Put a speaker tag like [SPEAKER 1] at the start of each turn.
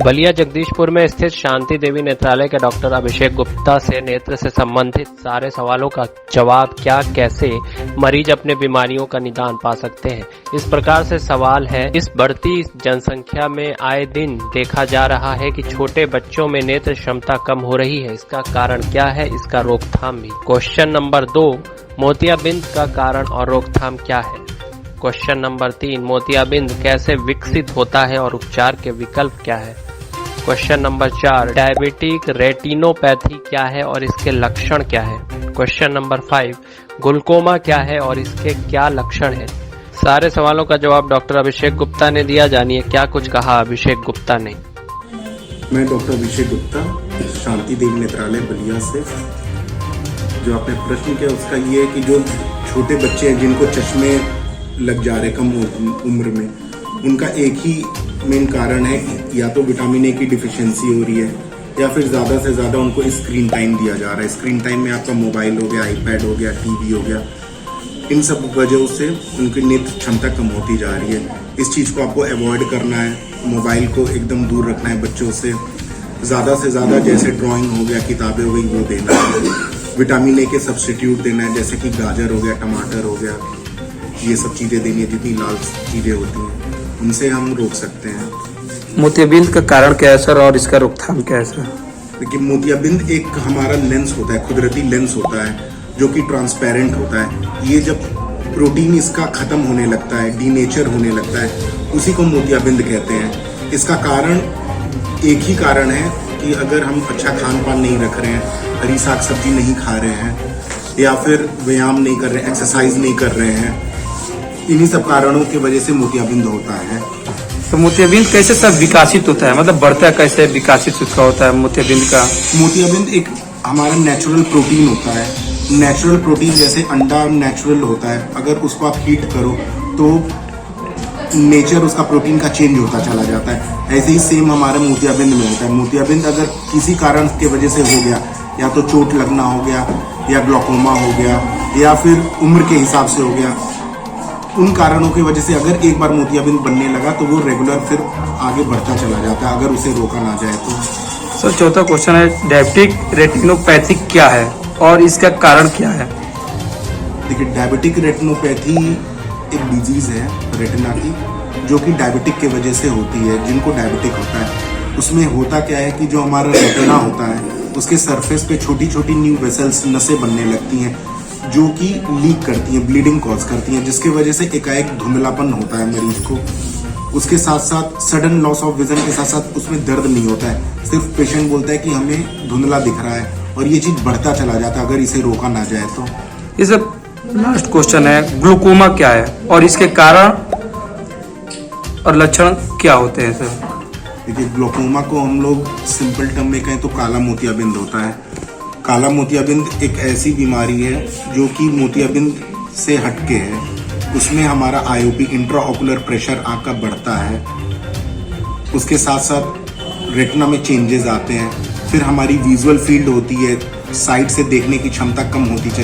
[SPEAKER 1] बलिया जगदीशपुर में स्थित शांति देवी नेत्रालय के डॉक्टर अभिषेक गुप्ता से नेत्र से संबंधित सारे सवालों का जवाब क्या कैसे मरीज अपने बीमारियों का निदान पा सकते हैं। इस प्रकार से सवाल है, इस बढ़ती जनसंख्या में आए दिन देखा जा रहा है कि छोटे बच्चों में नेत्र क्षमता कम हो रही है। इसका कारण क्या है, इसका रोकथाम भी। क्वेश्चन नंबर 2, मोतियाबिंद का कारण और रोकथाम क्या है। क्वेश्चन नंबर 3, मोतियाबिंद कैसे विकसित होता है और उपचार के विकल्प क्या है। क्वेश्चन नंबर 4, डायबिटिक रेटिनोपैथी क्या है और इसके लक्षण क्या है। क्वेश्चन नंबर 5, ग्लूकोमा क्या है और इसके क्या लक्षण है। सारे सवालों का जवाब डॉक्टर अभिषेक गुप्ता ने दिया। जानिए क्या कुछ कहा अभिषेक गुप्ता ने।
[SPEAKER 2] मैं डॉक्टर अभिषेक गुप्ता, शांति देवी नेत्रालय बलिया से। जो आपने प्रश्न किया उसका ये है कि जो छोटे बच्चे हैं जिनको चश्मे लग जा रहे कम उम्र में, उनका एक ही मेन कारण है कि या तो विटामिन ए की डिफिशियंसी हो रही है या फिर ज़्यादा से ज़्यादा उनको स्क्रीन टाइम दिया जा रहा है। स्क्रीन टाइम में आपका मोबाइल हो गया, आईपैड हो गया, टीवी हो गया, इन सब वजहों से उनकी नेत्र क्षमता कम होती जा रही है। इस चीज़ को आपको अवॉइड करना है, मोबाइल को एकदम दूर रखना है बच्चों से ज़्यादा जैसे ड्राइंग हो गया, किताबें हो गई, वो देना है। विटामिन ए के सब्स्टिट्यूट देना है, जैसे कि गाजर हो गया, टमाटर हो गया, ये सब चीज़ें देनी है। जितनी लाल चीज़ें होती हैं उनसे हम रोक सकते हैं।
[SPEAKER 3] मोतियाबिंद का कारण क्या है सर और इसका रोकथाम क्या है सर।
[SPEAKER 2] देखिए, मोतियाबिंद एक हमारा लेंस होता है, कुदरती लेंस होता है जो कि ट्रांसपेरेंट होता है। ये जब प्रोटीन इसका खत्म होने लगता है, डीनेचर होने लगता है, उसी को मोतियाबिंद कहते हैं। इसका कारण एक ही कारण है कि अगर हम अच्छा खान पान नहीं रख रहे हैं, हरी साग सब्जी नहीं खा रहे हैं या फिर व्यायाम नहीं कर रहे हैं, एक्सरसाइज नहीं कर रहे हैं, इन्हीं सब कारणों की वजह से मोतियाबिंद होता है।
[SPEAKER 3] तो मोतियाबिंद कैसे सब विकसित होता है, मतलब बढ़ता है कैसे, विकसित उसका होता है मोतियाबिंद का।
[SPEAKER 2] मोतियाबिंद एक हमारा नेचुरल प्रोटीन होता है। नेचुरल प्रोटीन जैसे अंडा नेचुरल होता है, अगर उसको आप हीट करो तो नेचर उसका प्रोटीन का चेंज होता चला जाता है। ऐसे ही सेम हमारे मोतियाबिंद में होता है। मोतियाबिंद अगर किसी कारण की वजह से हो गया, या तो चोट लगना हो गया, या ग्लूकोमा हो गया, या फिर उम्र के हिसाब से हो गया, उन कारणों की वजह से अगर एक बार मोतियाबिंद बनने लगा तो वो रेगुलर फिर आगे बढ़ता चला जाता है, अगर उसे रोका ना जाए तो।
[SPEAKER 3] सर चौथा क्वेश्चन है, डायबिटिक रेटिनोपैथी क्या है और इसका कारण क्या है।
[SPEAKER 2] देखिए, डायबिटिक रेटिनोपैथी एक डिजीज है रेटिना की, जो कि डायबिटिक की वजह से होती है। जिनको डायबिटिक होता है उसमें होता क्या है कि जो हमारा रेटिना होता है उसके सरफेस पे छोटी छोटी न्यू वेसल्स, नसें बनने लगती हैं जो कि लीक करती हैं, ब्लीडिंग कॉज करती हैं, जिसकी वजह से एकाएक धुंधलापन होता है मरीज को। उसके साथ साथ सडन लॉस ऑफ विजन के साथ साथ उसमें दर्द नहीं होता है, सिर्फ पेशेंट बोलता है कि हमें धुंधला दिख रहा है, और ये चीज़ बढ़ता चला जाता है अगर इसे रोका ना जाए तो।
[SPEAKER 3] ये सब लास्ट क्वेश्चन है, ग्लूकोमा क्या है और इसके कारण और लक्षण क्या होते हैं सर।
[SPEAKER 2] देखिए, ग्लूकोमा को हम लोग सिंपल टर्म में कहें तो काला मोतियाबिंद होता है। काला मोतियाबिंद एक ऐसी बीमारी है जो कि मोतियाबिंद से हटके है। उसमें हमारा आईओपी, इंट्रा ऑकुलर प्रेशर आँख का बढ़ता है। उसके साथ साथ रेटिना में चेंजेस आते हैं। फिर हमारी विजुअल फील्ड होती है, साइड से देखने की क्षमता कम होती चली